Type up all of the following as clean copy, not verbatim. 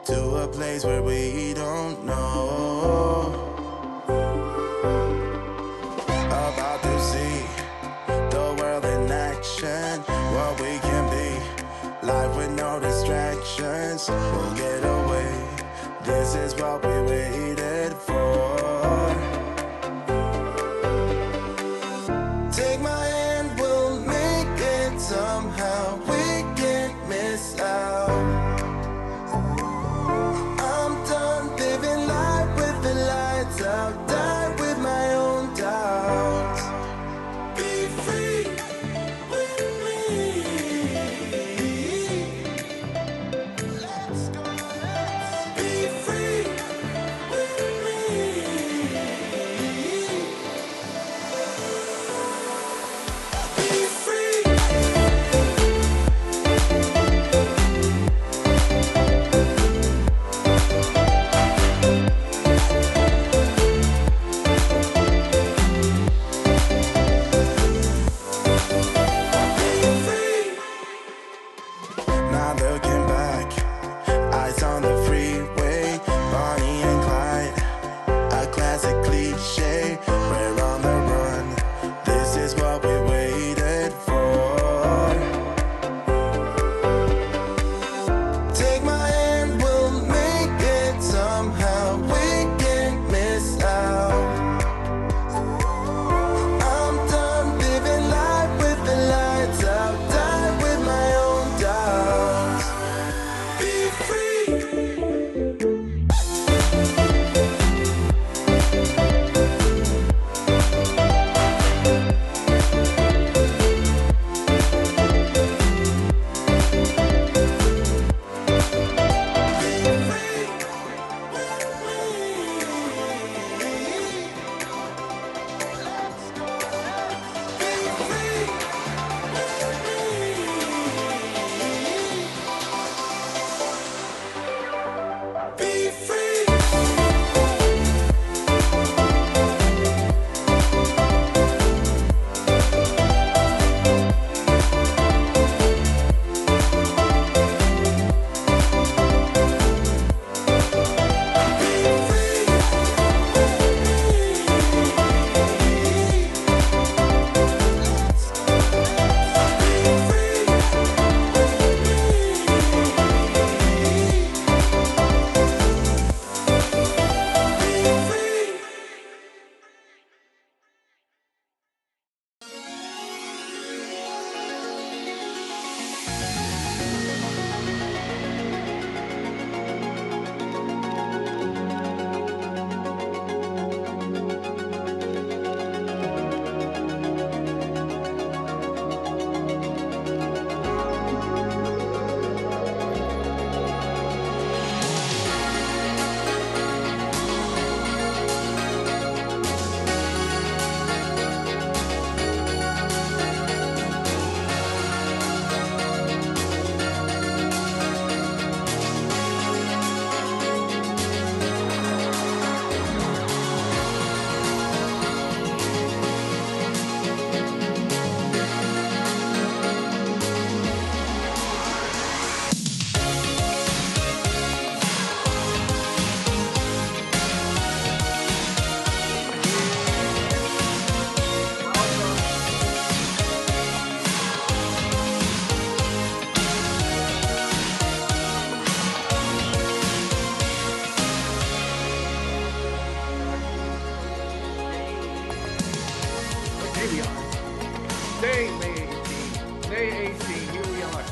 to a place where we don't know. About to see the world in action, what we can be, life with no distractions. We'll get away, this is what we waited for. Take my hand, we'll make it somehow. We can't miss out. I'm done living life with the lights out. Die with my own doubts. Be free with me. Let's go. Be free with me. Be free. Not looking back, eyes on the freeway, Bonnie and Clyde, a classic cliche. We're on the run, this is what we waited for. Take my hand, we'll make it somehow. We can't miss out. I'm done living life with the lights out. Die with my own doubts. Be free. Be free. Here we are. Day May 18th. May 18th. Here we are.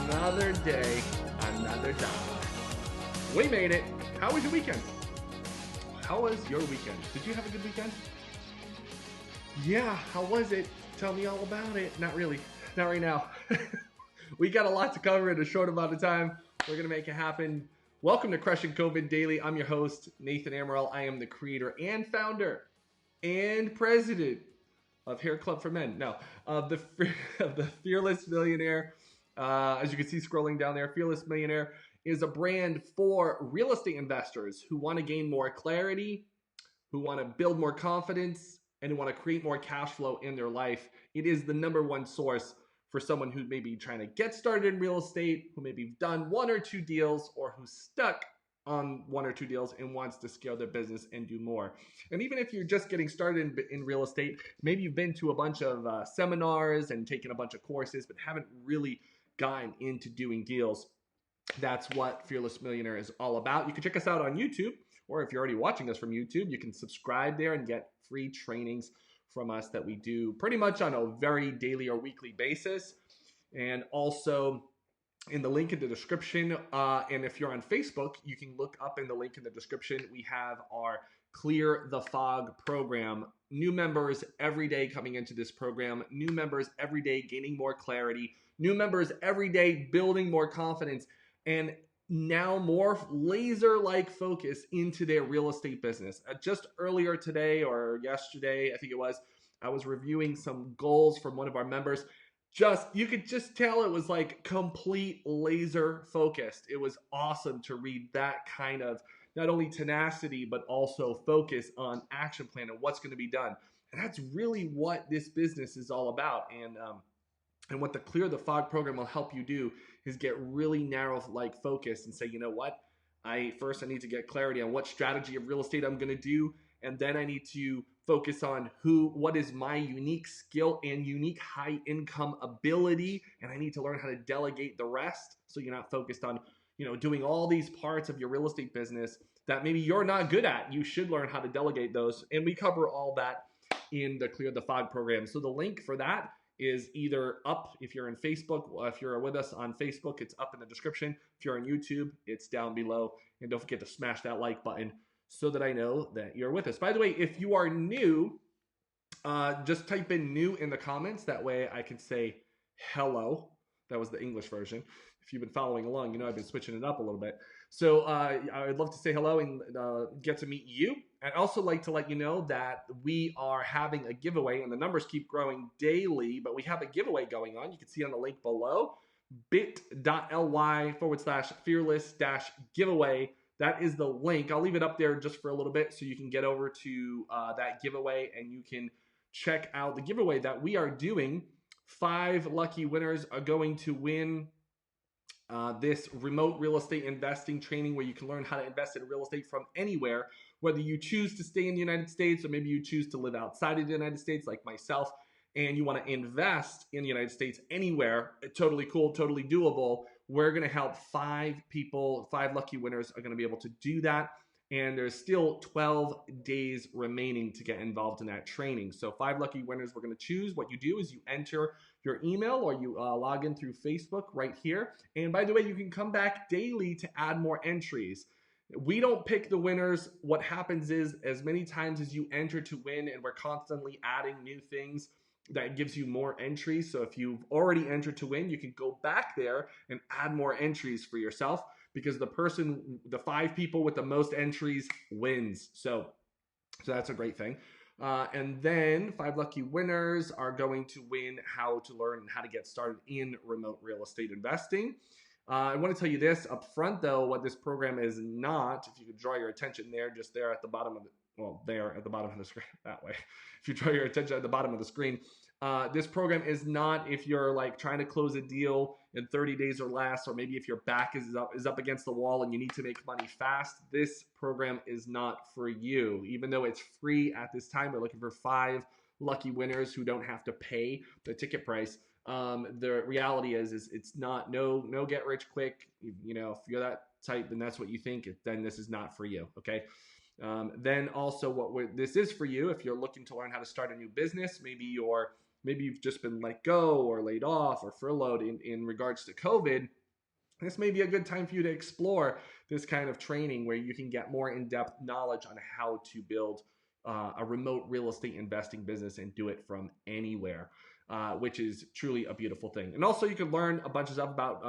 Another day, another dollar. We made it. How was your weekend? How was your weekend? Did you have a good weekend? Yeah, how was it? Tell me all about it. Not really. Not right now. We got a lot to cover in a short amount of time. We're going to make it happen. Welcome to CRUSHIN COVID Daily. I'm your host, Nathan Amaral. I am the creator and founder and president of Hair Club for Men. No, of the Fearless Millionaire. As you can see scrolling down there, Fearless Millionaire is a brand for real estate investors who want to gain more clarity, who want to build more confidence, and who want to create more cash flow in their life. It is the #1 source for someone who may be trying to get started in real estate, who maybe done 1 or 2 deals, or who's stuck on 1 or 2 deals and wants to scale their business and do more. And even if you're just getting started in real estate, maybe you've been to a bunch of seminars and taken a bunch of courses, but haven't really gotten into doing deals. That's what Fearless Millionaire is all about. You can check us out on YouTube, or if you're already watching us from YouTube, you can subscribe there and get free trainings from us that we do pretty much on a very daily or weekly basis. And also in the link in the description, and if you're on Facebook, you can look up in the link in the description. We have our Clear the Fog program. New members every day coming into this program. New members every day gaining more clarity. New members every day building more confidence. And now more laser-like focus into their real estate business. Just earlier today or yesterday, I think it was, I was reviewing some goals from one of our members. You could just tell it was like complete laser focused. It was awesome to read that kind of not only tenacity, but also focus on action plan and what's going to be done. And that's really what this business is all about. And what the Clear the Fog program will help you do is get really narrow like focus and say, you know what? I need to get clarity on what strategy of real estate I'm going to do. And then I need to focus on what is my unique skill and unique high income ability. And I need to learn how to delegate the rest. So you're not focused on, doing all these parts of your real estate business that maybe you're not good at. You should learn how to delegate those. And we cover all that in the Clear the Fog program. So the link for that is either up if you're in Facebook. If you're with us on Facebook, it's up in the description. If you're on YouTube, it's down below. And don't forget to smash that like button so that I know that you're with us. By the way, if you are new, just type in new in the comments. That way I can say hello. That was the English version. If you've been following along, I've been switching it up a little bit. So I would love to say hello and get to meet you. I'd also like to let you know that we are having a giveaway, and the numbers keep growing daily, but we have a giveaway going on. You can see on the link below, bit.ly/fearless-giveaway. That is the link. I'll leave it up there just for a little bit so you can get over to that giveaway and you can check out the giveaway that we are doing. 5 lucky winners are going to win this remote real estate investing training where you can learn how to invest in real estate from anywhere, whether you choose to stay in the United States or maybe you choose to live outside of the United States like myself and you want to invest in the United States anywhere. Totally cool, totally doable. We're going to help 5 people, 5 lucky winners are going to be able to do that. And there's still 12 days remaining to get involved in that training. So 5 lucky winners we're going to choose. What you do is you enter your email or you log in through Facebook right here. And by the way, you can come back daily to add more entries. We don't pick the winners. What happens is as many times as you enter to win, and we're constantly adding new things, that gives you more entries. So if you've already entered to win, you can go back there and add more entries for yourself because the 5 people with the most entries wins. So that's a great thing. And then 5 lucky winners are going to win how to learn how to get started in remote real estate investing. I want to tell you this up front, though, what this program is not. If you could draw your attention there, just there at the bottom of there at the bottom of the screen, that way. If you draw your attention at the bottom of the screen, this program is not if you're like trying to close a deal in 30 days or less, or maybe if your back is up against the wall and you need to make money fast. This program is not for you. Even though it's free at this time, we're looking for 5 lucky winners who don't have to pay the ticket price. The reality is it's not no get rich quick. If you're that type, then that's what you think. Then this is not for you. Okay. Then also this is for you if you're looking to learn how to start a new business. Maybe you've just been let go or laid off or furloughed in regards to COVID. This may be a good time for you to explore this kind of training where you can get more in-depth knowledge on how to build a remote real estate investing business and do it from anywhere. Which is truly a beautiful thing. And also you can learn a bunch of stuff about,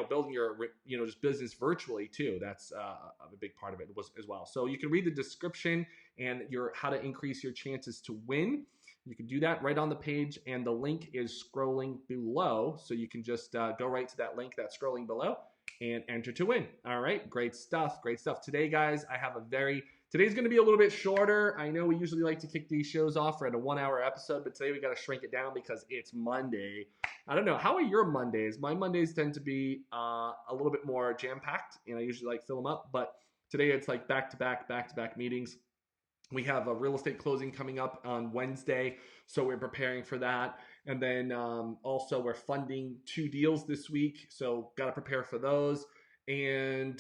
building your, just business virtually too. That's a big part of it as well. So you can read the description and how to increase your chances to win. You can do that right on the page and the link is scrolling below. So you can just go right to that link that's scrolling below and enter to win. All right, great stuff, great stuff. Today, guys, I have a very Today's going to be a little bit shorter. I know we usually like to kick these shows off at a 1-hour episode, but today we got to shrink it down because it's Monday. I don't know. How are your Mondays? My Mondays tend to be a little bit more jam-packed, and I usually like fill them up, but today it's like back-to-back meetings. We have a real estate closing coming up on Wednesday, so we're preparing for that. And then also we're funding 2 deals this week, so got to prepare for those. And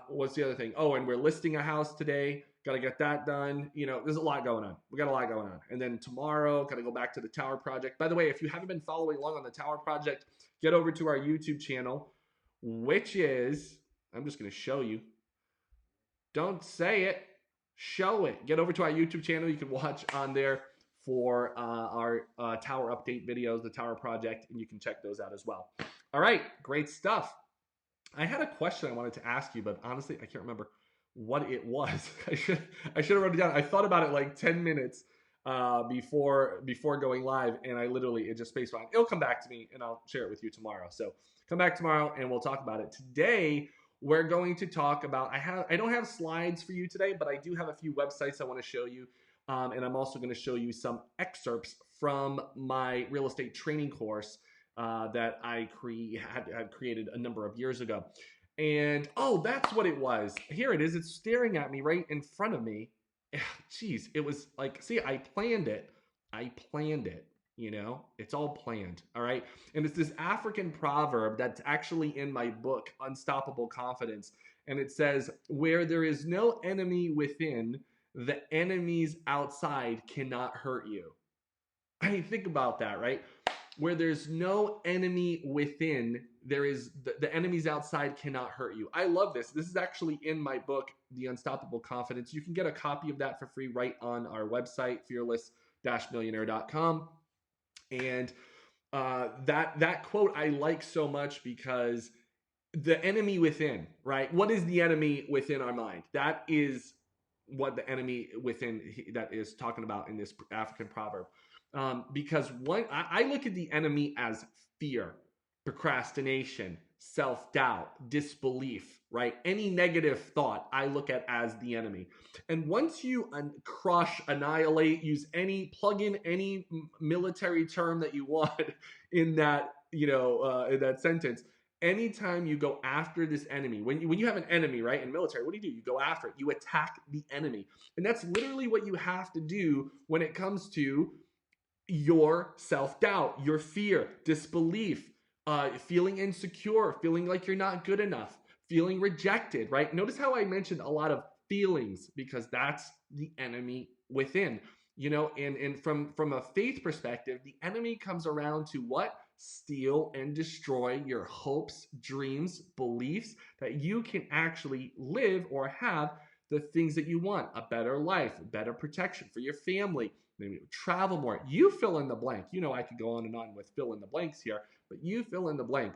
what's the other thing? Oh, and we're listing a house today. Got to get that done. You know, there's a lot going on. We got a lot going on. And then tomorrow, got to go back to the Tower Project. By the way, if you haven't been following along on the Tower Project, get over to our YouTube channel, which is, I'm just going to show you. Don't say it. Show it. Get over to our YouTube channel. You can watch on there for our Tower update videos, the Tower Project, and you can check those out as well. All right, great stuff. I had a question I wanted to ask you, but honestly, I can't remember what it was. I should have wrote it down. I thought about it like 10 minutes before going live, and it just spaced on. It'll come back to me, and I'll share it with you tomorrow. So come back tomorrow, and we'll talk about it. Today, we're going to talk about, I don't have slides for you today, but I do have a few websites I want to show you. And I'm also going to show you some excerpts from my real estate training course that I had created a number of years ago. And, oh, that's what it was. Here it is. It's staring at me right in front of me. Jeez, it was like, see, I planned it. You know, it's all planned. All right. And it's this African proverb that's actually in my book, Unstoppable Confidence. And it says, where there is no enemy within, the enemies outside cannot hurt you. I mean, think about that, right? Where there's no enemy within, there is the enemies outside cannot hurt you. I love this. This is actually in my book, The Unstoppable Confidence. You can get a copy of that for free right on our website, fearless-millionaire.com. And that quote I like so much because the enemy within, right? What is the enemy within our mind? That is what the enemy within that is talking about in this African proverb. Because I look at the enemy as fear, procrastination, self-doubt, disbelief, right? Any negative thought I look at as the enemy. And once you crush, annihilate, plug in any military term that you want in that, in that sentence, anytime you go after this enemy, when you have an enemy, right, in military, what do? You go after it. You attack the enemy. And that's literally what you have to do when it comes to your self-doubt, your fear, disbelief, feeling insecure, feeling like you're not good enough, feeling rejected, right? Notice how I mentioned a lot of feelings because that's the enemy within, and from a faith perspective, the enemy comes around to what? Steal and destroy your hopes, dreams, beliefs that you can actually live or have the things that you want, a better life, better protection for your family, maybe travel more. You fill in the blank. I could go on and on with fill in the blanks here, but you fill in the blank.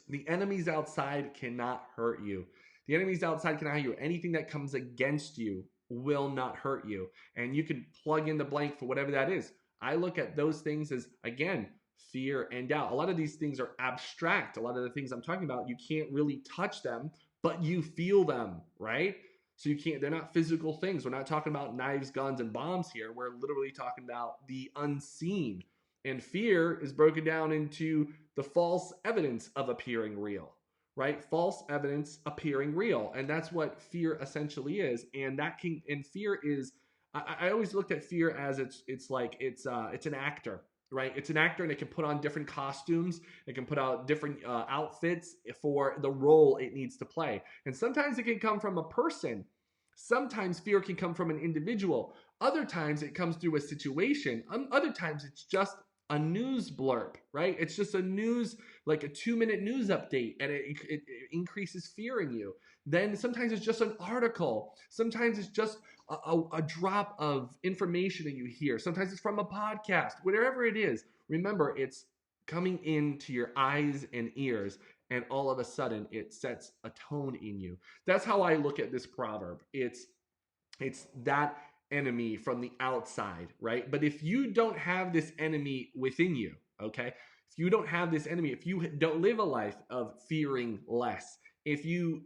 The enemies outside cannot hurt you. The enemies outside cannot hurt you. Anything that comes against you will not hurt you. And you can plug in the blank for whatever that is. I look at those things as, again, fear and doubt. A lot of these things are abstract. A lot of the things I'm talking about, you can't really touch them, but you feel them, right? So they're not physical things. We're not talking about knives, guns, and bombs here. We're literally talking about the unseen. And fear is broken down into the false evidence of appearing real, right? False evidence appearing real. And that's what fear essentially is. And fear is, I always looked at fear as it's an actor, right? It's an actor, and it can put on different costumes. It can put out different outfits for the role it needs to play. And sometimes it can come from a person. Sometimes fear can come from an individual. Other times it comes through a situation. Other times it's just a news blurb, right? It's just like a 2-minute news update, and it increases fear in you. Then sometimes it's just an article. Sometimes it's just a drop of information that you hear. Sometimes it's from a podcast. Whatever it is, remember, it's coming into your eyes and ears, and all of a sudden it sets a tone in you. That's how I look at this proverb. It's that enemy from the outside, right? But if you don't have this enemy within you, okay? If you don't have this enemy, if you don't live a life of fearing less, if you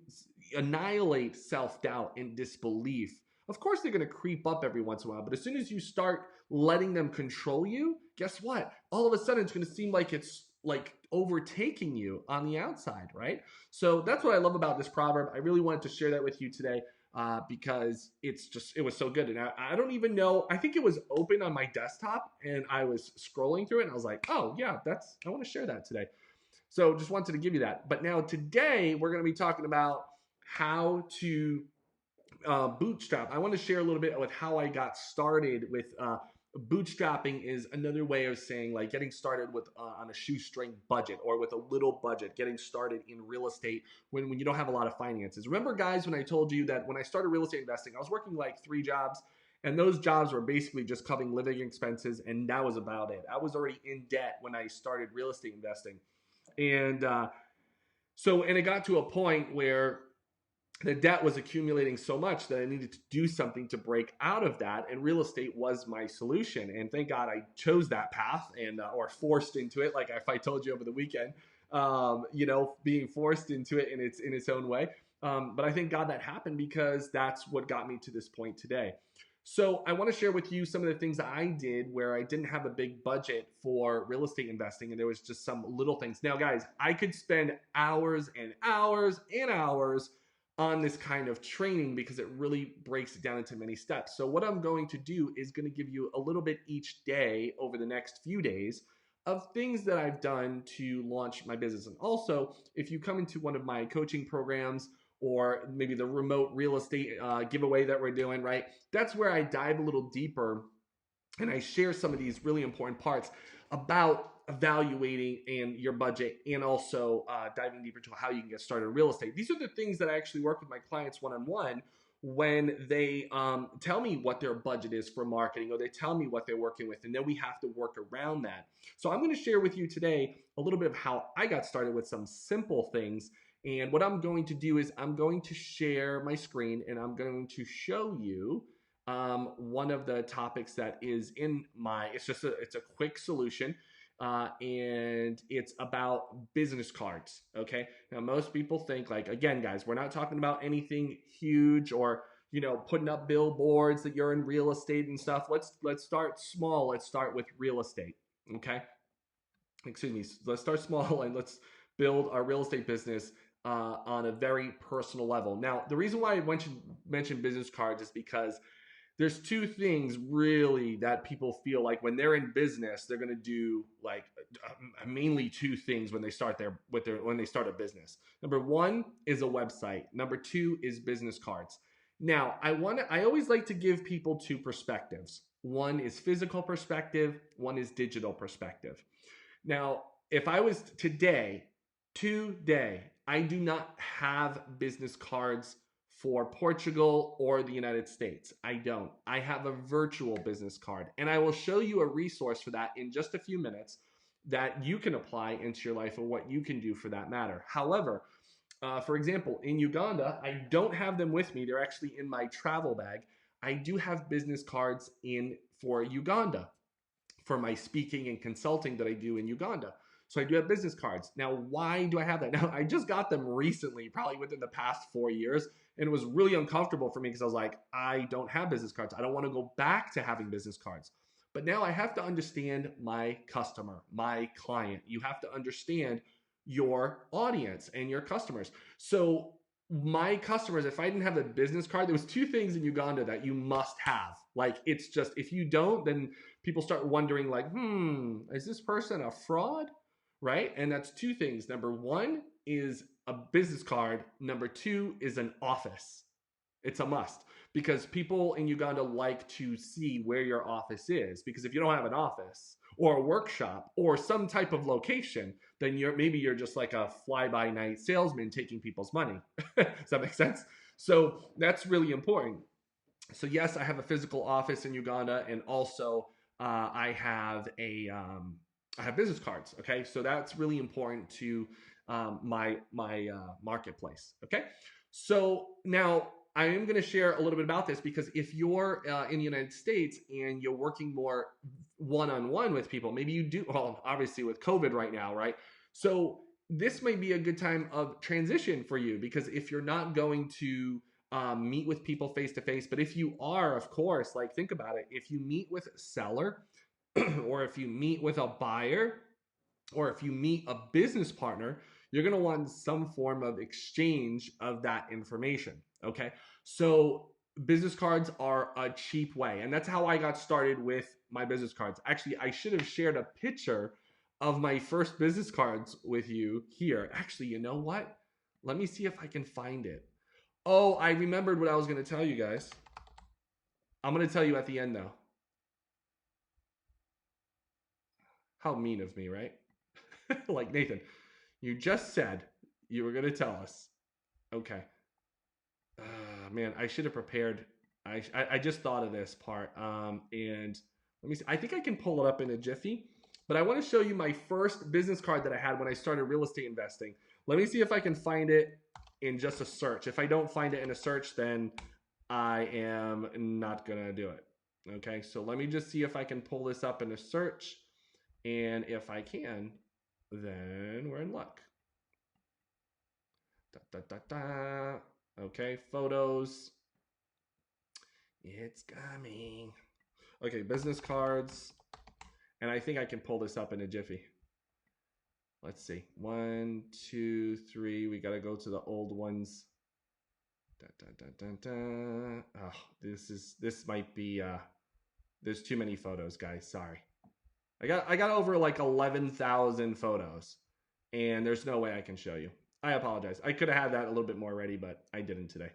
annihilate self-doubt and disbelief, Of course, they're going to creep up every once in a while, but as soon as you start letting them control you, guess what? All of a sudden, it's going to seem like it's like overtaking you on the outside, right? So that's what I love about this proverb. I really wanted to share that with you today. Because it was so good. And I don't even know, I think it was open on my desktop and I was scrolling through it and I was like, oh yeah, I want to share that today. So just wanted to give you that. But now today we're going to be talking about how to bootstrap. I want to share a little bit with how I got started with bootstrapping. Is another way of saying like getting started with on a shoestring budget or with a little budget, getting started in real estate when you don't have a lot of finances. Remember, guys, when I told you that when I started real estate investing, I was working like 3 jobs, and those jobs were basically just covering living expenses, and that was about it. I was already in debt when I started real estate investing, and and it got to a point where the debt was accumulating so much that I needed to do something to break out of that, and real estate was my solution. And thank God I chose that path and or forced into it, like if I told you over the weekend, being forced into it in its own way. But I thank God that happened because that's what got me to this point today. So I want to share with you some of the things that I did where I didn't have a big budget for real estate investing, and there was just some little things. Now, guys, I could spend hours and hours and hours on this kind of training because it really breaks it down into many steps. So what I'm going to do is going to give you a little bit each day over the next few days of things that I've done to launch my business. And also, if you come into one of my coaching programs or maybe the remote real estate giveaway that we're doing, right? That's where I dive a little deeper and I share some of these really important parts about evaluating and your budget, and also diving deeper into how you can get started in real estate. These are the things that I actually work with my clients one-on-one when they tell me what their budget is for marketing, or they tell me what they're working with, and then we have to work around that. So I'm going to share with you today a little bit of how I got started with some simple things. And what I'm going to do is I'm going to share my screen and I'm going to show you one of the topics that is in it's a quick solution. And it's about business cards. Okay. Now, most people think, like, again, guys, we're not talking about anything huge or, putting up billboards that you're in real estate and stuff. Let's start small. Let's start with real estate. Okay. Excuse me. Let's start small and let's build our real estate business on a very personal level. Now, the reason why I mentioned business cards is because there's 2 things really that people feel like when they're in business, they're going to do like mainly 2 things when they start when they start a business. Number 1 is a website. Number 2 is business cards. Now, I always like to give people 2 perspectives. One is physical perspective. One is digital perspective. Now, if I was today, I do not have business cards for Portugal or the United States. I don't. I have a virtual business card, and I will show you a resource for that in just a few minutes that you can apply into your life or what you can do for that matter. However, for example, in Uganda, I don't have them with me. They're actually in my travel bag. I do have business cards for Uganda for my speaking and consulting that I do in Uganda. So I do have business cards. Now, why do I have that? Now, I just got them recently, probably within the past 4 years. And it was really uncomfortable for me because I was like, I don't have business cards. I don't want to go back to having business cards. But now I have to understand my customer, my client. You have to understand your audience and your customers. So my customers, if I didn't have a business card, there was 2 things in Uganda that you must have. Like, it's just, if you don't, then people start wondering like, is this person a fraud? Right? And that's 2 things. Number 1 is a business card. Number 2 is an office. It's a must because people in Uganda like to see where your office is, because if you don't have an office or a workshop or some type of location, then you're just like a fly-by-night salesman taking people's money. Does that make sense? So that's really important. So yes, I have a physical office in Uganda, and also I have business cards. Okay, so that's really important to my marketplace. Okay, so now I am going to share a little bit about this because if you're in the United States and you're working more one-on-one with people, maybe you do. Well, obviously with COVID right now, right? So this may be a good time of transition for you, because if you're not going to meet with people face to face. But if you are, of course, like think about it, if you meet with a seller or if you meet with a buyer or if you meet a business partner, you're going to want some form of exchange of that information. Okay. So business cards are a cheap way. And that's how I got started with my business cards. Actually, I should have shared a picture of my first business cards with you here. Actually, you know what? Let me see if I can find it. Oh, I remembered what I was going to tell you guys. I'm going to tell you at the end though. How mean of me, right? Like, Nathan, you just said you were going to tell us. Okay. Man, I should have prepared. I just thought of this part. And let me see. I think I can pull it up in a jiffy. But I want to show you my first business card that I had when I started real estate investing. Let me see if I can find it in just a search. If I don't find it in a search, then I am not going to do it. Okay, so let me just see if I can pull this up in a search. And if I can, then we're in luck. Da, da, da, da. Okay, photos. It's coming. Okay, business cards. And I think I can pull this up in a jiffy. Let's see. 1, 2, 3. We got to go to the old ones. Da, da, da, da, da. Oh, this might be, there's too many photos, guys. Sorry. I got over like 11,000 photos, and there's no way I can show you. I apologize. I could have had that a little bit more ready, but I didn't today.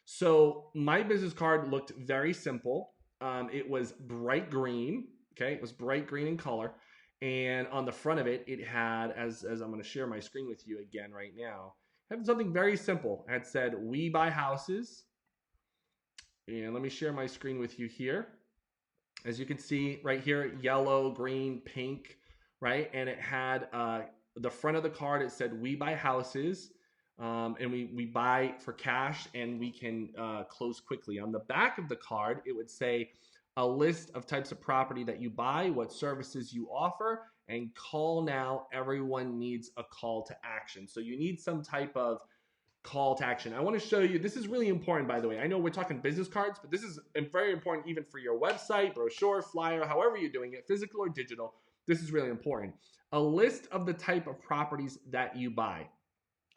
So my business card looked very simple. It was bright green. Okay, it was bright green in color, and on the front of it, it had, as I'm going to share my screen with you again right now, it had something very simple. It had said, "We buy houses," and let me share my screen with you here. As you can see right here, yellow, green, pink, right? And it had the front of the card, it said, "We buy houses," and we buy for cash and we can close quickly. On the back of the card, it would say a list of types of property that you buy, what services you offer, and call now. Everyone needs a call to action. So you need some type of call to action. I want to show you, this is really important, by the way. I know we're talking business cards, but this is very important even for your website, brochure, flyer, however you're doing it, physical or digital. This is really important. A list of the type of properties that you buy.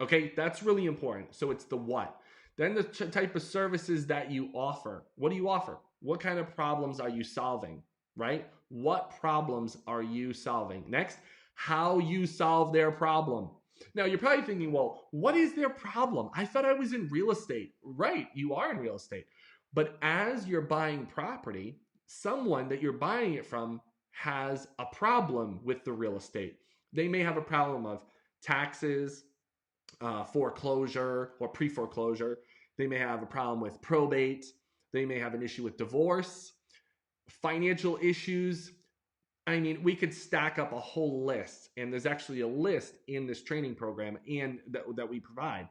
Okay, that's really important. So it's the what. Then the type of services that you offer. What do you offer? What kind of problems are you solving, right? What problems are you solving? Next, how you solve their problem. Now, you're probably thinking, well, what is their problem? I thought I was in real estate. Right, you are in real estate. But as you're buying property, someone that you're buying it from has a problem with the real estate. They may have a problem of taxes, foreclosure or pre-foreclosure. They may have a problem with probate. They may have an issue with divorce, financial issues. I mean, we could stack up a whole list, and there's actually a list in this training program and that we provide.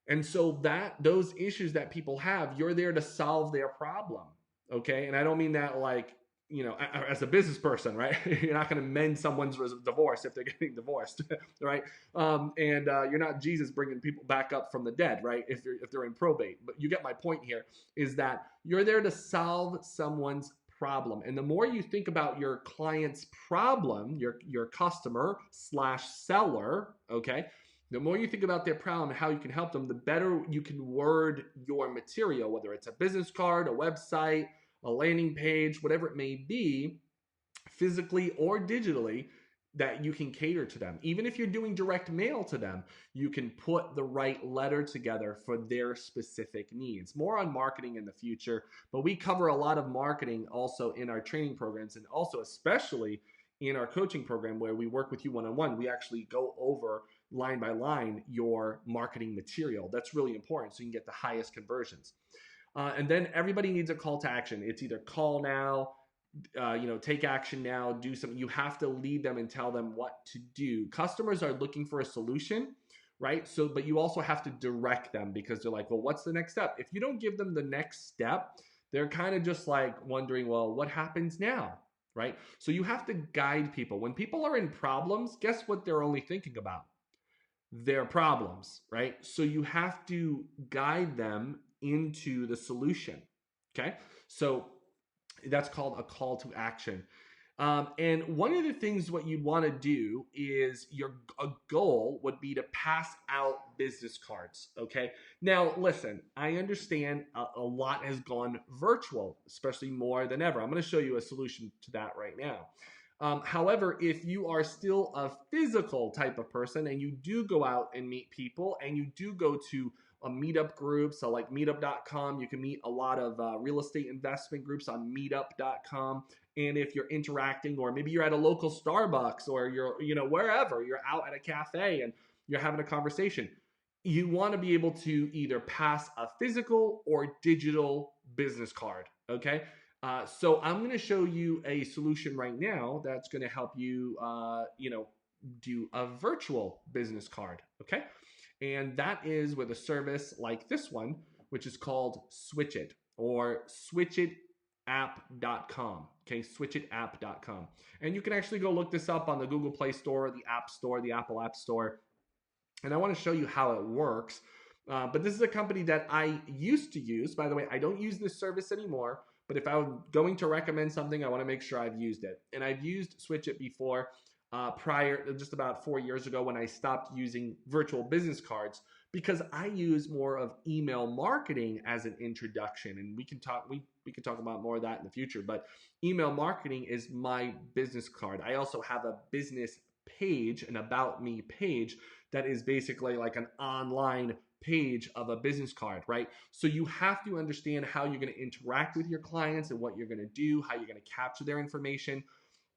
And so those issues that people have, you're there to solve their problem. Okay. And I don't mean that like, you know, as a business person, right? You're not going to mend someone's divorce if they're getting divorced, right? You're not Jesus bringing people back up from the dead, right? If they're in probate. But you get my point here, is that you're there to solve someone's problem. And the more you think about your client's problem, your customer / seller, okay, the more you think about their problem and how you can help them, the better you can word your material, whether it's a business card, a website, a landing page, whatever it may be, physically or digitally, that you can cater to them. Even if you're doing direct mail to them, you can put the right letter together for their specific needs. More on marketing in the future, but we cover a lot of marketing also in our training programs, and also especially in our coaching program where we work with you one-on-one. We actually go over line by line your marketing material. That's really important so you can get the highest conversions. And then everybody needs a call to action. It's either call now, take action now, do something. You have to lead them and tell them what to do. Customers are looking for a solution, right? So, but you also have to direct them, because they're like, well, what's the next step? If you don't give them the next step, they're kind of just like wondering, well, what happens now, right? So you have to guide people. When people are in problems, guess what they're only thinking about? Their problems, right? So you have to guide them into the solution. Okay, so that's called a call to action. And one of the things what you'd want to do is a goal would be to pass out business cards. Okay. Now, listen, I understand a lot has gone virtual, especially more than ever. I'm going to show you a solution to that right now. However, if you are still a physical type of person and you do go out and meet people and you do go to a meetup group, so like meetup.com, you can meet a lot of real estate investment groups on meetup.com. And if you're interacting, or maybe you're at a local Starbucks, or you're, wherever, you're out at a cafe and you're having a conversation, you want to be able to either pass a physical or digital business card. Okay. So I'm going to show you a solution right now that's going to help you, do a virtual business card. Okay. And that is with a service like this one, which is called Switch It, or switchitapp.com. Okay, switchitapp.com. And you can actually go look this up on the Google Play Store, the App Store, the Apple App Store. And I want to show you how it works. But this is a company that I used to use. By the way, I don't use this service anymore. But if I'm going to recommend something, I want to make sure I've used it. And I've used Switch It before. Prior, just about 4 years ago, when I stopped using virtual business cards, because I use more of email marketing as an introduction, and we can talk about more of that in the future. But email marketing is my business card. I also have a business page, an About Me page, that is basically like an online page of a business card, right? So you have to understand how you're going to interact with your clients and what you're going to do, how you're going to capture their information.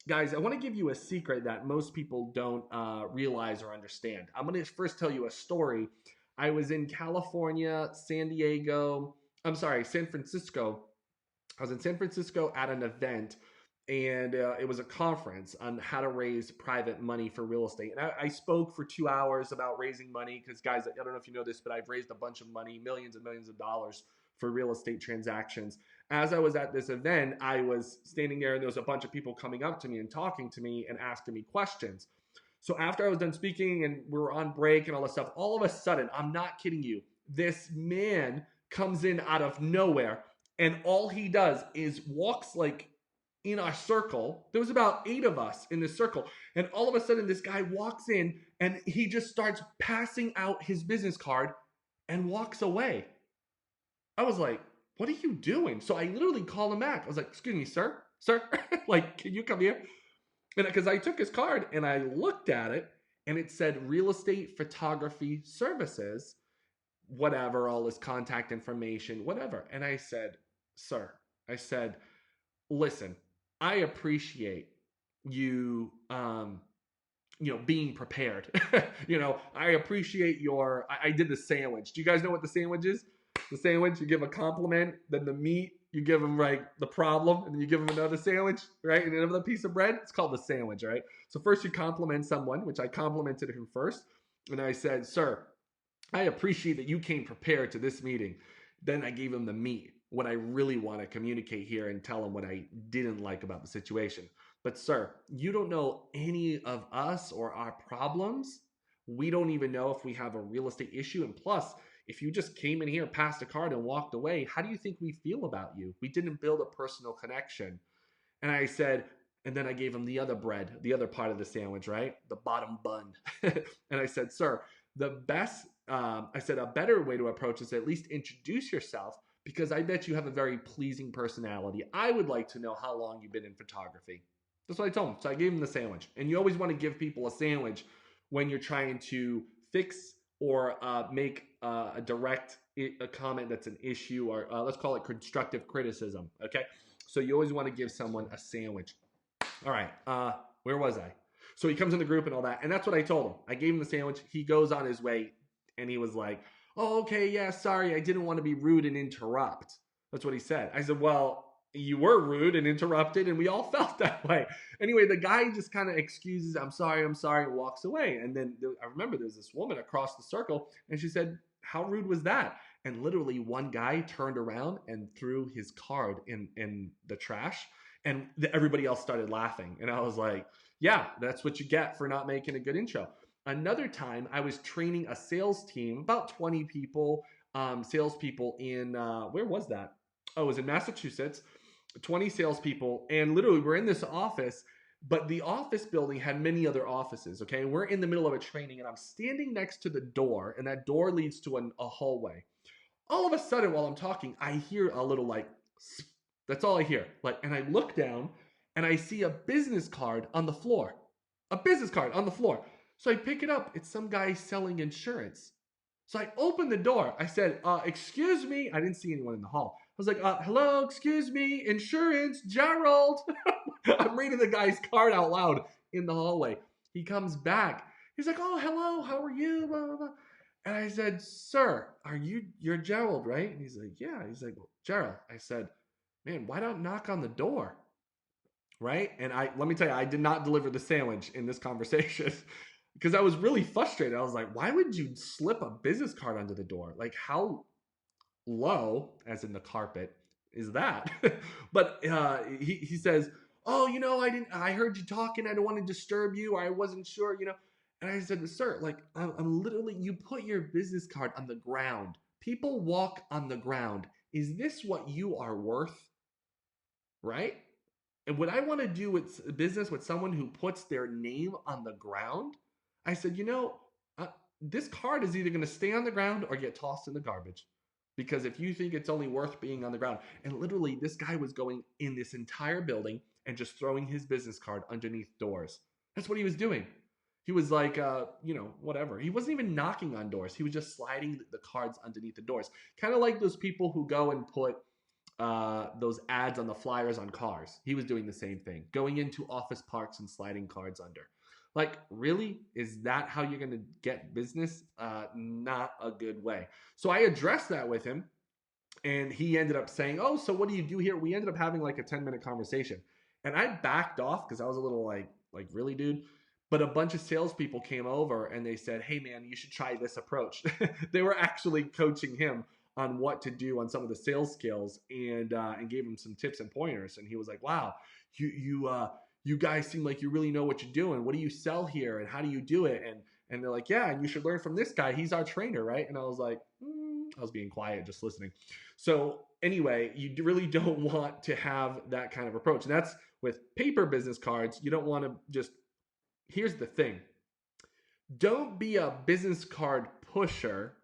Guys, I want to give you a secret that most people don't realize or understand. I'm going to first tell you a story. I was in California, San Francisco. I was in San Francisco at an event, and it was a conference on how to raise private money for real estate. And I spoke for 2 hours about raising money because, guys, I don't know if you know this, but I've raised a bunch of money, millions and millions of dollars for real estate transactions. As I was at this event, I was standing there and there was a bunch of people coming up to me and talking to me and asking me questions. So after I was done speaking and we were on break and all this stuff, all of a sudden, I'm not kidding you, this man comes in out of nowhere, and all he does is walks like in our circle. There was about 8 of us in this circle. And all of a sudden, this guy walks in and he just starts passing out his business card and walks away. I was like, what are you doing? So I literally called him back. I was like, excuse me, sir, like, can you come here? And because I took his card and I looked at it and it said real estate photography services, whatever, all his contact information, whatever. And I said, sir, listen, I appreciate you, being prepared. I appreciate I did the sandwich. Do you guys know what the sandwich is? The sandwich, you give a compliment, then the meat, you give them the problem, and then you give them another sandwich, right? And another piece of bread. It's called the sandwich, right? So first you compliment someone, which I complimented him first. And I said, sir, I appreciate that you came prepared to this meeting. Then I gave him the meat, what I really want to communicate here, and tell him what I didn't like about the situation. But sir, you don't know any of us or our problems. We don't even know if we have a real estate issue. And plus, if you just came in here, passed a card, and walked away, how do you think we feel about you? We didn't build a personal connection. And I said, and then I gave him the other bread, the other part of the sandwich, right? The bottom bun. And I said, sir, a better way to approach this, at least introduce yourself, because I bet you have a very pleasing personality. I would like to know how long you've been in photography. That's what I told him. So I gave him the sandwich. And you always want to give people a sandwich when you're trying to fix or make a direct comment that's an issue, or let's call it constructive criticism, okay? So you always want to give someone a sandwich. All right, where was I? So he comes in the group and all that, and that's what I told him. I gave him the sandwich. He goes on his way, and he was like, oh, okay, yeah, sorry, I didn't want to be rude and interrupt. That's what he said. I said, well, you were rude and interrupted, and we all felt that way. Anyway, the guy just kind of excuses, I'm sorry, and walks away. And then I remember there's this woman across the circle, and she said, how rude was that? And literally one guy turned around and threw his card in the trash, and everybody else started laughing. And I was like, yeah, that's what you get for not making a good intro. Another time, I was training a sales team, about 20 people, salespeople in, where was that? Oh, it was in Massachusetts, 20 salespeople. And literally, we're in this office, but the office building had many other offices. Okay. We're in the middle of a training, and I'm standing next to the door, and that door leads to a hallway. All of a sudden, while I'm talking, I hear a little like, that's all I hear. Like, and I look down and I see a business card on the floor. A business card on the floor. So I pick it up. It's some guy selling insurance. So I opened the door. I said, excuse me. I didn't see anyone in the hall. I was like, hello, excuse me, insurance, Gerald. I'm reading the guy's card out loud in the hallway. He comes back. He's like, oh, hello, how are you? Blah, blah, blah. And I said, sir, you're Gerald, right? And he's like, yeah. He's like, well, Gerald. I said, man, why don't knock on the door? Right? And let me tell you, I did not deliver the sandwich in this conversation because I was really frustrated. I was like, why would you slip a business card under the door? Like, how low, as in the carpet, is that? But he says, oh, I heard you talking. I don't want to disturb you. Or I wasn't sure, And I said, sir, like, I'm literally, you put your business card on the ground. People walk on the ground. Is this what you are worth? Right? And would I want to do with business with someone who puts their name on the ground? I said, this card is either going to stay on the ground or get tossed in the garbage. Because if you think it's only worth being on the ground, and literally this guy was going in this entire building and just throwing his business card underneath doors. That's what he was doing. He was like, whatever. He wasn't even knocking on doors. He was just sliding the cards underneath the doors. Kind of like those people who go and put those ads on the flyers on cars. He was doing the same thing, going into office parks and sliding cards under. Like, really? Is that how you're going to get business? Not a good way. So I addressed that with him, and he ended up saying, oh, so what do you do here? We ended up having like a 10-minute conversation, and I backed off because I was a little like, really, dude? But a bunch of salespeople came over and they said, hey, man, you should try this approach. They were actually coaching him on what to do on some of the sales skills, and gave him some tips and pointers. And he was like, wow, you guys seem like you really know what you're doing. What do you sell here, and how do you do it? And they're like, yeah, and you should learn from this guy. He's our trainer, right? And I was like, I was being quiet, just listening. So anyway, you really don't want to have that kind of approach. And that's with paper business cards. You don't want to just, here's the thing. Don't be a business card pusher.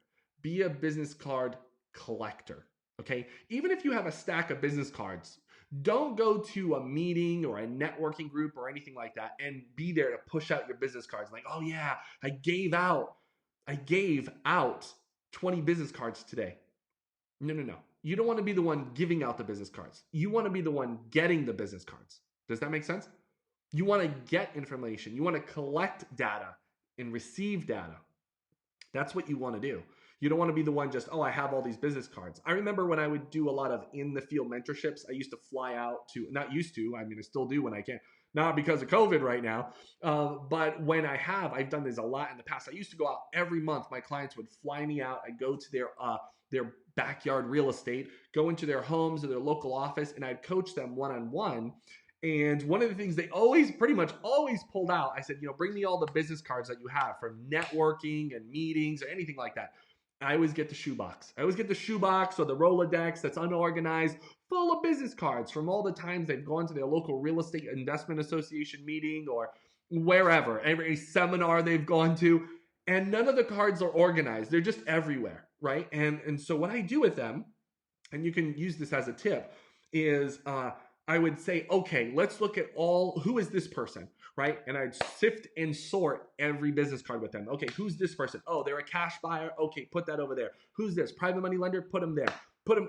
Be a business card collector. Okay? Even if you have a stack of business cards, don't go to a meeting or a networking group or anything like that and be there to push out your business cards. Like, oh yeah, I gave out 20 business cards today. No. You don't want to be the one giving out the business cards. You want to be the one getting the business cards. Does that make sense? You want to get information. You want to collect data and receive data. That's what you want to do. You don't want to be the one just, oh, I have all these business cards. I remember when I would do a lot of in-the-field mentorships, I used to fly out to, not used to, I mean, I still do when I can, not because of COVID right now, but when I've done this a lot in the past. I used to go out every month. My clients would fly me out. I'd go to their backyard real estate, go into their homes or their local office, and I'd coach them one-on-one. And one of the things they pretty much always pulled out, I said, bring me all the business cards that you have from networking and meetings or anything like that. I always get the shoebox. or the Rolodex that's unorganized, full of business cards from all the times they've gone to their local real estate investment association meeting or wherever, every seminar they've gone to, and none of the cards are organized. They're just everywhere, right? And so what I do with them, and you can use this as a tip, is I would say, okay, let's look at who is this person, right? And I'd sift and sort every business card with them. Okay, who's this person? Oh, they're a cash buyer. Okay, put that over there. Who's this? Private money lender? Put them there.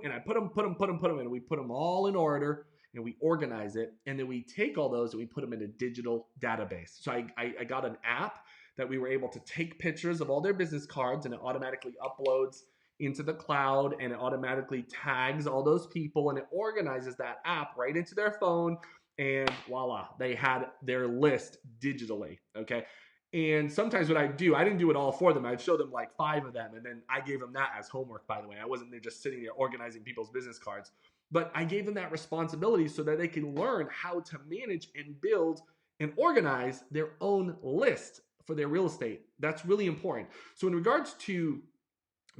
And I put them, and we put them all in order, and we organize it, and then we take all those and we put them in a digital database. So I got an app that we were able to take pictures of all their business cards, and it automatically uploads into the cloud, and it automatically tags all those people, and it organizes that app right into their phone, and voila, they had their list digitally, okay? And sometimes what I didn't do it all for them. I'd show them like 5 of them, and then I gave them that as homework, by the way. I wasn't there just sitting there organizing people's business cards, but I gave them that responsibility so that they can learn how to manage and build and organize their own list for their real estate. That's really important. So in regards to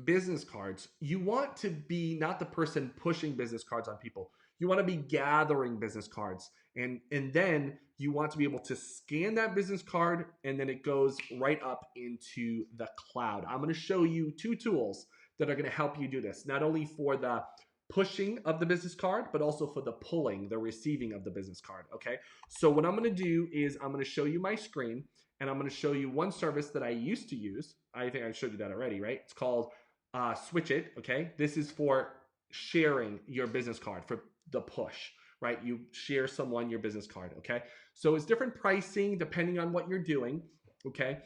business cards, you want to be not the person pushing business cards on people. You want to be gathering business cards. And then you want to be able to scan that business card, and then it goes right up into the cloud. I'm going to show you two tools that are going to help you do this, not only for the pushing of the business card, but also for the pulling, the receiving of the business card. Okay. So what I'm going to do is I'm going to show you my screen, and I'm going to show you one service that I used to use. I think I showed you that already, right? It's called Switch It. Okay. This is for sharing your business card, for the push, right? You share someone your business card. Okay. So it's different pricing depending on what you're doing. Okay.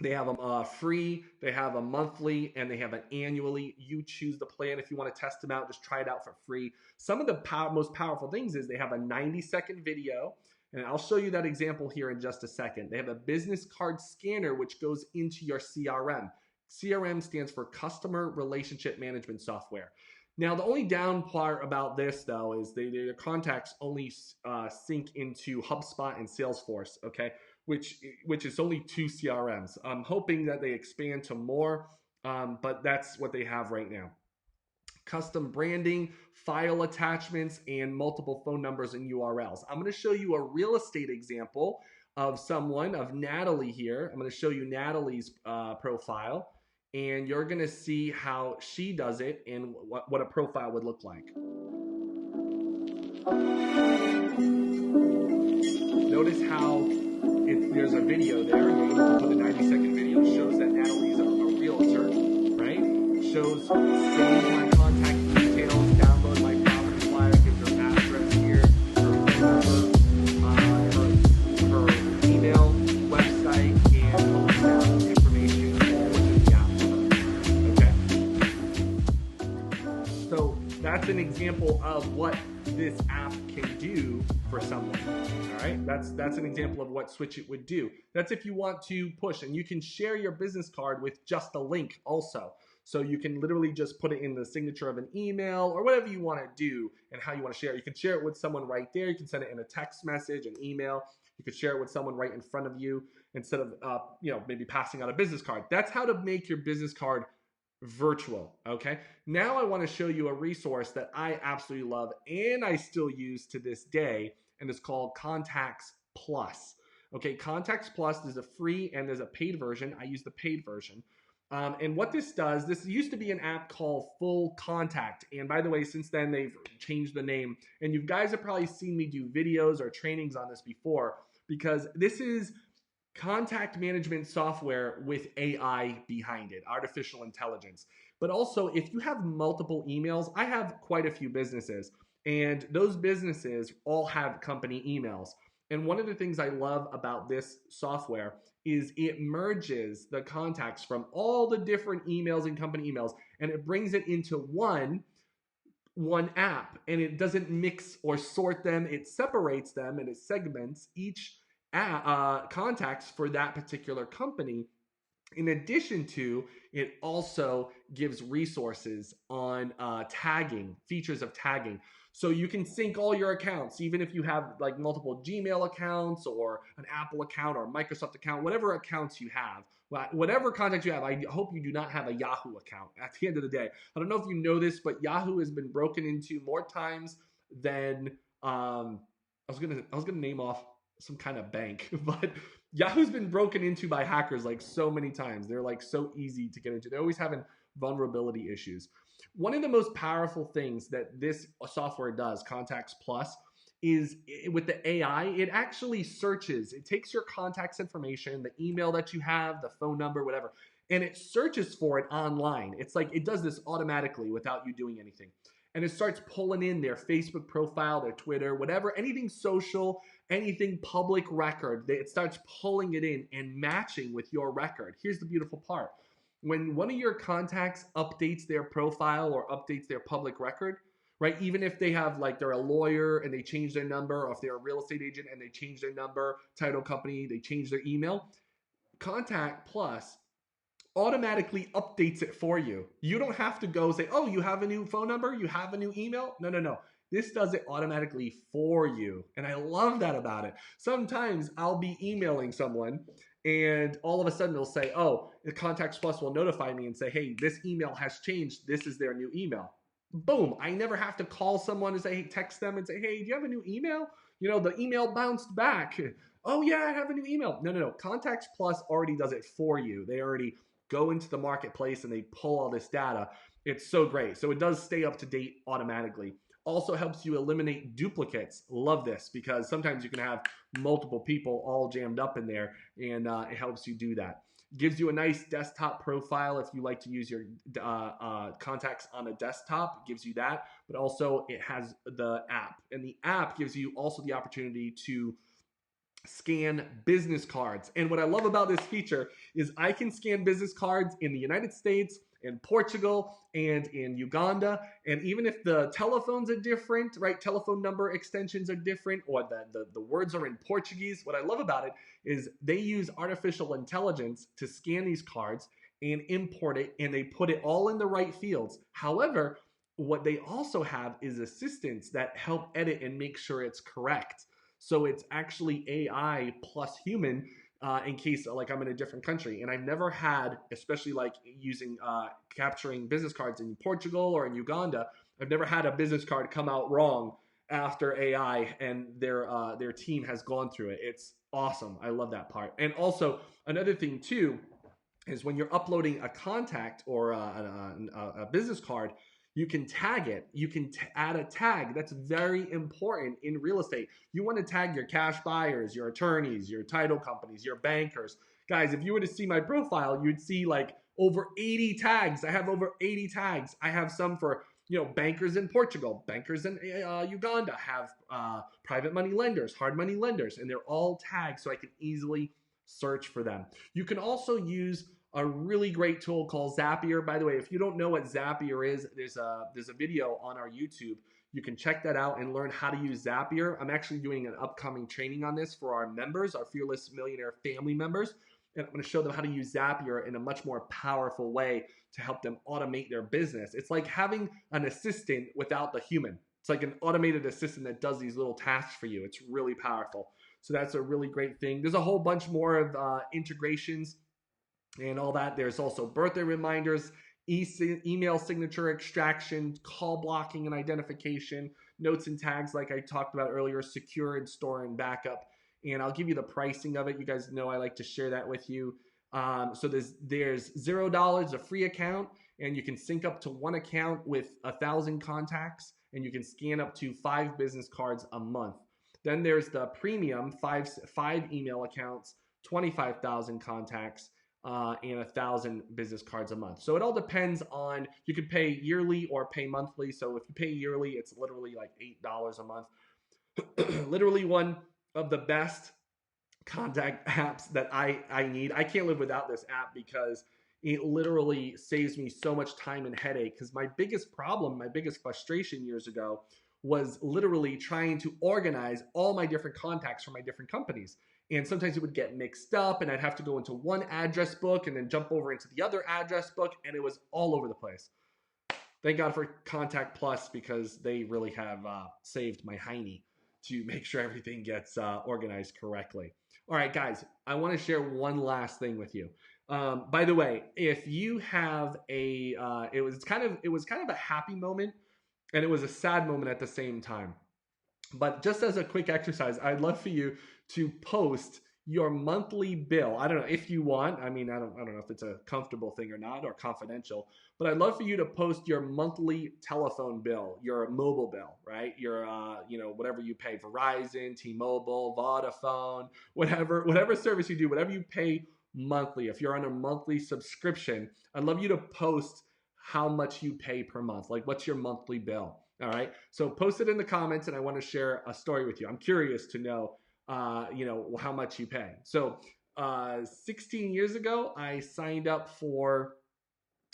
They have them free, they have a monthly, and they have an annually. You choose the plan. If you want to test them out, just try it out for free. Some of the most powerful things is they have a 90-second video, and I'll show you that example here in just a second. They have a business card scanner, which goes into your CRM. CRM stands for Customer Relationship Management Software. Now, the only down part about this, though, is their contacts only sync into HubSpot and Salesforce, okay? Which is only 2 CRMs. I'm hoping that they expand to more, but that's what they have right now. Custom branding, file attachments, and multiple phone numbers and URLs. I'm going to show you a real estate example of Natalie here. I'm going to show you Natalie's profile, and you're going to see how she does it and what a profile would look like. Notice how there's a video there. You're able to put a 90-second video. Shows that Natalie's a realtor, right? Shows save my contact details, download my property flyer, gives her address here, her phone number, her email, website, and all that information all within the app. Okay? So that's an example of what this app can do for someone. All right, that's an example of what Switch It would do. That's if you want to push, and you can share your business card with just a link also. So you can literally just put it in the signature of an email or whatever you want to do and how you want to share it. You can share it with someone right there. You can send it in a text message, an email. You could share it with someone right in front of you instead of maybe passing out a business card. That's how to make your business card virtual. Okay. Now I want to show you a resource that I absolutely love and I still use to this day, and it's called Contacts Plus. Okay. Contacts Plus is a free and there's a paid version. I use the paid version. And what this does, this used to be an app called Full Contact. And by the way, since then they've changed the name, and you guys have probably seen me do videos or trainings on this before, because this is contact management software with AI behind it, artificial intelligence. But also, if you have multiple emails, I have quite a few businesses, and those businesses all have company emails. And one of the things I love about this software is it merges the contacts from all the different emails and company emails, and it brings it into one app, and it doesn't mix or sort them. It separates them and it segments each contacts for that particular company. In addition to, it also gives resources on tagging, features of tagging. So you can sync all your accounts, even if you have like multiple Gmail accounts or an Apple account or Microsoft account, whatever accounts you have, whatever contacts you have. I hope you do not have a Yahoo account at the end of the day. I don't know if you know this, but Yahoo has been broken into more times than I was gonna name off some kind of bank, but Yahoo's been broken into by hackers like so many times. They're like so easy to get into. They're always having vulnerability issues. One of the most powerful things that this software does, Contacts Plus, is with the AI, it actually searches. It takes your contacts information, the email that you have, the phone number, whatever, and it searches for it online. It's like it does this automatically without you doing anything. And it starts pulling in their Facebook profile, their Twitter, whatever, anything social, anything public record. It starts pulling it in and matching with your record. Here's the beautiful part. When one of your contacts updates their profile or updates their public record, right? Even if they have like they're a lawyer and they change their number, or if they're a real estate agent and they change their number, title company, they change their email, Contact Plus automatically updates it for you. You don't have to go say, oh, you have a new phone number, you have a new email. No. This does it automatically for you. And I love that about it. Sometimes I'll be emailing someone And all of a sudden they'll say, oh, the Contacts Plus will notify me and say, hey, this email has changed. This is their new email. Boom. I never have to call someone and say, hey, text them and say, hey, do you have a new email? You know, the email bounced back. Oh, yeah, I have a new email. No. Contacts Plus already does it for you. They already go into the marketplace and they pull all this data. It's so great. So it does stay up to date automatically. Also helps you eliminate duplicates. Love this because sometimes you can have multiple people all jammed up in there, and it helps you do that. Gives you a nice desktop profile if you like to use your contacts on a desktop. It gives you that, but also it has the app, and the app gives you also the opportunity to scan business cards. And what I love about this feature is I can scan business cards in the United States, in Portugal, and in Uganda. And even if the telephones are different, right? Telephone number extensions are different, or the words are in Portuguese. What I love about it is they use artificial intelligence to scan these cards and import it, and they put it all in the right fields. However, what they also have is assistants that help edit and make sure it's correct. So it's actually AI plus human in case like I'm in a different country. And I've never had, especially like using capturing business cards in Portugal or in Uganda, I've never had a business card come out wrong after AI and their team has gone through it. It's awesome. I love that part. And also another thing too is when you're uploading a contact or a business card, you can tag it. You can add a tag. That's very important in real estate. You want to tag your cash buyers, your attorneys, your title companies, your bankers. Guys, if you were to see my profile, you'd see like over 80 tags. I have over 80 tags. I have some for, you know, bankers in Portugal, bankers in Uganda, have private money lenders, hard money lenders, and they're all tagged so I can easily search for them. You can also use a really great tool called Zapier. By the way, if you don't know what Zapier is, there's a video on our YouTube. You can check that out and learn how to use Zapier. I'm actually doing an upcoming training on this for our members, our Fearless Millionaire family members. And I'm going to show them how to use Zapier in a much more powerful way to help them automate their business. It's like having an assistant without the human. It's like an automated assistant that does these little tasks for you. It's really powerful. So that's a really great thing. There's a whole bunch more of integrations and all that. There's also birthday reminders, email signature extraction, call blocking and identification, notes and tags like I talked about earlier, secure and store and backup. And I'll give you the pricing of it. You guys know I like to share that with you. So there's $0, a free account, and you can sync up to one account with 1,000 contacts, and you can scan up to 5 business cards a month. Then there's the premium, five email accounts, 25,000 contacts, and 1,000 business cards a month. So it all depends on, you can pay yearly or pay monthly. So if you pay yearly, it's literally like $8 a month. Literally one of the best contact apps that I need. I can't live without this app because it literally saves me so much time and headache. Because my biggest problem, my biggest frustration years ago was literally trying to organize all my different contacts from my different companies. And sometimes it would get mixed up and I'd have to go into one address book and then jump over into the other address book, and it was all over the place. Thank God for Contact Plus because they really have saved my hiney to make sure everything gets organized correctly. All right, guys, I want to share one last thing with you. By the way, if you have a, it was kind of a happy moment, and it was a sad moment at the same time. But just as a quick exercise, I'd love for you to post your monthly bill. I don't know if you want. I mean, I don't know if it's a comfortable thing or not, or confidential, but I'd love for you to post your monthly telephone bill, your mobile bill, right? Your, whatever you pay, Verizon, T-Mobile, Vodafone, whatever service you do, whatever you pay monthly. If you're on a monthly subscription, I'd love you to post how much you pay per month. Like, what's your monthly bill? All right. So post it in the comments, and I want to share a story with you. I'm curious to know, how much you pay. So 16 years ago, I signed up for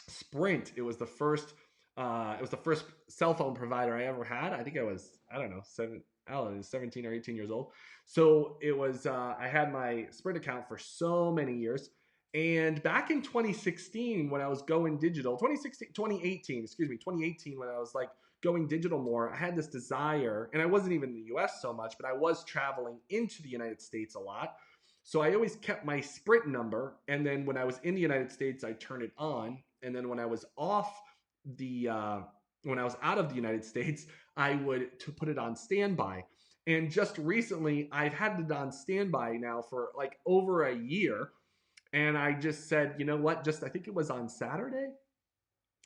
Sprint. It was the first cell phone provider I ever had. I think I was, 17 or 18 years old. So it was, I had my Sprint account for so many years. And back in 2016, when I was going digital, 2018, when I was like going digital more, I had this desire, and I wasn't even in the US so much, but I was traveling into the United States a lot. So I always kept my Sprint number, and then when I was in the United States, I turned it on, and then when I was when I was out of the United States, I would to put it on standby. And just recently, I've had it on standby now for like over a year, and I just said, you know what? Just I think it was on Saturday.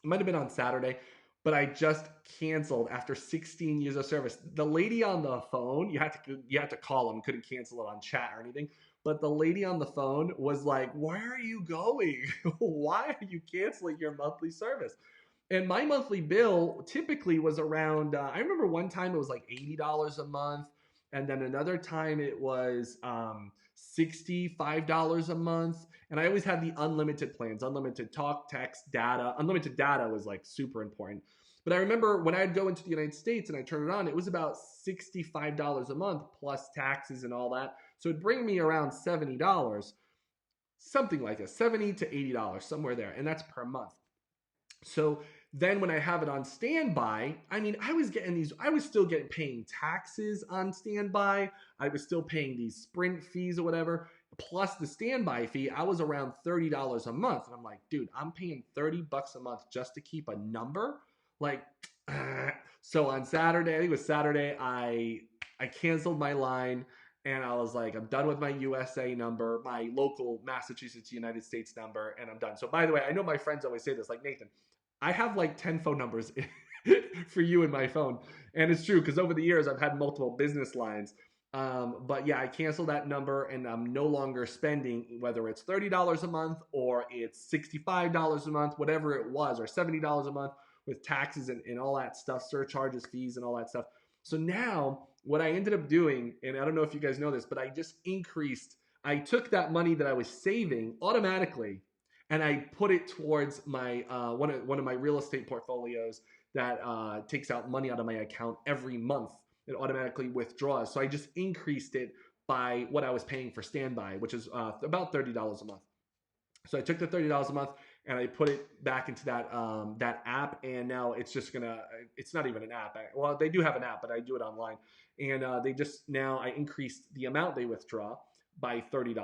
It might have been on Saturday, but I just canceled after 16 years of service. The lady on the phone, you had to call them, couldn't cancel it on chat or anything. But the lady on the phone was like, "Where are you going? Why are you canceling your monthly service?" And my monthly bill typically was around, I remember one time it was like $80 a month. And then another time it was $65 a month. And I always had the unlimited plans, unlimited talk, text, data. Unlimited data was like super important. But I remember when I'd go into the United States and I turn it on, it was about $65 a month plus taxes and all that. So it'd bring me around $70, something like that, $70 to $80, somewhere there. And that's per month. So then when I have it on standby, I mean, I was still paying taxes on standby. I was still paying these Sprint fees or whatever, plus the standby fee. I was around $30 a month. And I'm like, dude, I'm paying $30 a month just to keep a number. Like, so on Saturday, I think it was Saturday, I canceled my line. And I was like, I'm done with my USA number, my local Massachusetts, United States number, and I'm done. So by the way, I know my friends always say this, like, Nathan, I have like 10 phone numbers for you in my phone. And it's true, because over the years, I've had multiple business lines. But yeah, I canceled that number, and I'm no longer spending, whether it's $30 a month or it's $65 a month, whatever it was, or $70 a month with taxes and all that stuff, surcharges, fees, and all that stuff. So now what I ended up doing, and I don't know if you guys know this, but I took that money that I was saving automatically and I put it towards my one of my real estate portfolios that takes out money out of my account every month. It automatically withdraws. So I just increased it by what I was paying for standby, which is about $30 a month. So I took the $30 a month and I put it back into that app, and now it's not even an app. Well, they do have an app, but I do it online. And I increased the amount they withdraw by $30.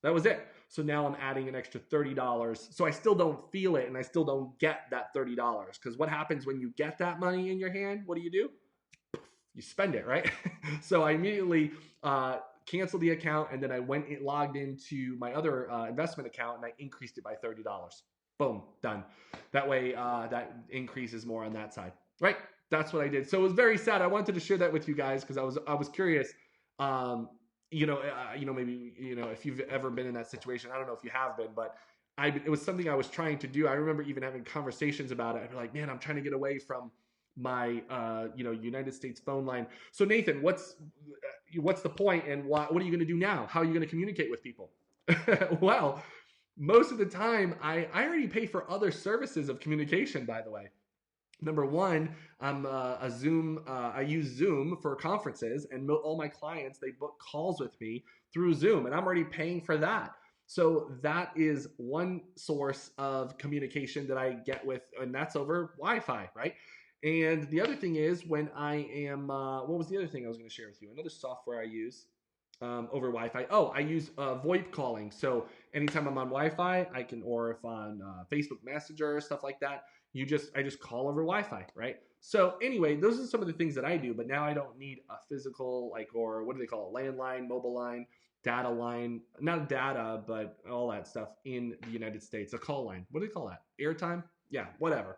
That was it. So now I'm adding an extra $30. So I still don't feel it, and I still don't get that $30. Because what happens when you get that money in your hand? What do? You spend it, right? So I immediately canceled the account, and then I logged into my other investment account, and I increased it by $30. Boom, done. That way, that increases more on that side, right? That's what I did. So it was very sad. I wanted to share that with you guys because I was curious. Maybe if you've ever been in that situation, I don't know if you have been, but it was something I was trying to do. I remember even having conversations about it. I'd be like, man, I'm trying to get away from my United States phone line. So Nathan, what's the point, and what are you going to do now? How are you going to communicate with people? Well, most of the time, I already pay for other services of communication, by the way. Number one, I'm a Zoom. I use Zoom for conferences, and all my clients, they book calls with me through Zoom, and I'm already paying for that. So that is one source of communication that I get with, and that's over Wi-Fi, right? And the other thing is when I am, what was the other thing I was going to share with you? Another software I use over Wi-Fi. Oh, I use VoIP calling. So anytime I'm on Wi-Fi, I can, or if on Facebook Messenger, stuff like that, I just call over Wi-Fi, right? So anyway, those are some of the things that I do, but now I don't need a physical, or what do they call it? Landline, mobile line, data line, not data, but all that stuff in the United States. A call line. What do they call that? Airtime? Yeah, whatever.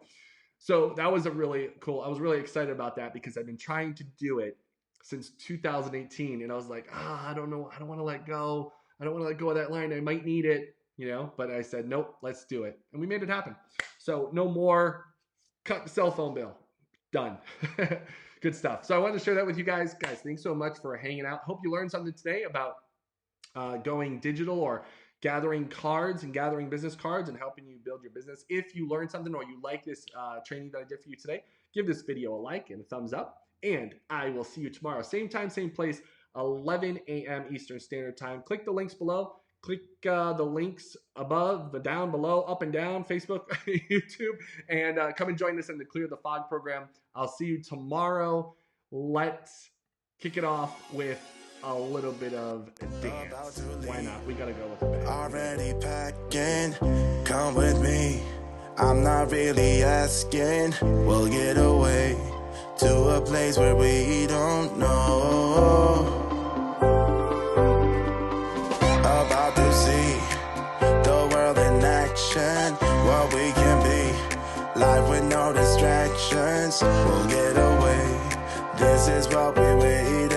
So that was I was really excited about that because I've been trying to do it since 2018. And I was like, I don't know. I don't want to let go. I don't want to let go of that line. I might need it, but I said, nope, let's do it. And we made it happen. So no more cut the cell phone bill. Done. Good stuff. So I wanted to share that with you guys. Guys, thanks so much for hanging out. Hope you learned something today about going digital or gathering cards and gathering business cards and helping you build your business. If you learned something or you like this training that I did for you today, give this video a like and a thumbs up. And I will see you tomorrow. Same time, same place, 11 a.m. Eastern Standard Time. Click the links below. Click the links above, down, below, up and down, Facebook, YouTube, and come and join us in the Clear the Fog program. I'll see you tomorrow. Let's kick it off with a little bit of dance. Why not? We gotta go with the band. Already packing, come with me. I'm not really asking. We'll get away to a place where we don't know. About to see the world in action, what we can be. Life with no distractions, we'll get away. This is what we wait